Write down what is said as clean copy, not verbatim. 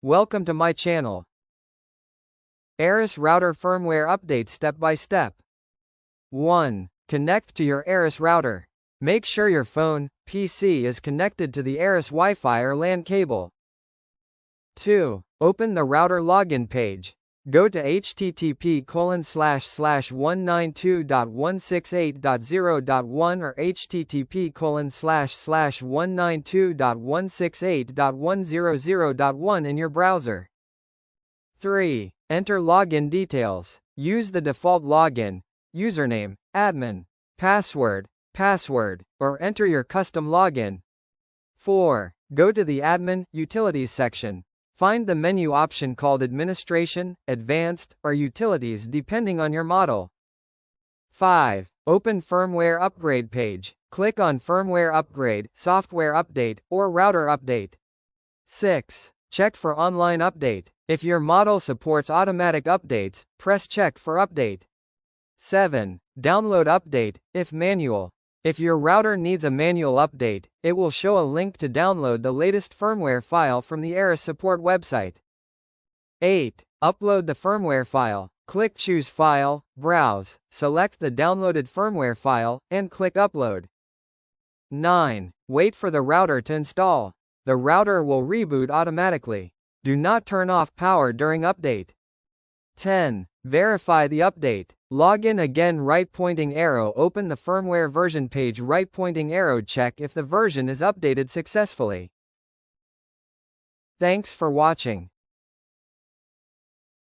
Welcome to my channel. Arris router firmware update step by step. 1. Connect to your Arris router. Make sure your phone, PC is connected to the Arris Wi-Fi or LAN cable. 2. Open the router login page. Go to http://192.168.0.1 or http://192.168.100.1 in your browser. 3. Enter login details. Use the default login, username, admin, password, or enter your custom login. 4. Go to the Admin, Utilities section. Find the menu option called Administration, Advanced, or Utilities depending on your model. 5. Open Firmware Upgrade page. Click on Firmware Upgrade, Software Update, or Router Update. 6. Check for Online Update. If your model supports automatic updates, press Check for Update. 7. Download Update, if manual. If your router needs a manual update, it will show a link to download the latest firmware file from the Arris support website. 8. Upload the firmware file. Click Choose File, Browse, select the downloaded firmware file, and click Upload. 9. Wait for the router to install. The router will reboot automatically. Do not turn off power during update. 10. Verify the update. Log in again, right pointing arrow, open the firmware version page, right pointing arrow, check if the version is updated successfully. Thanks for watching.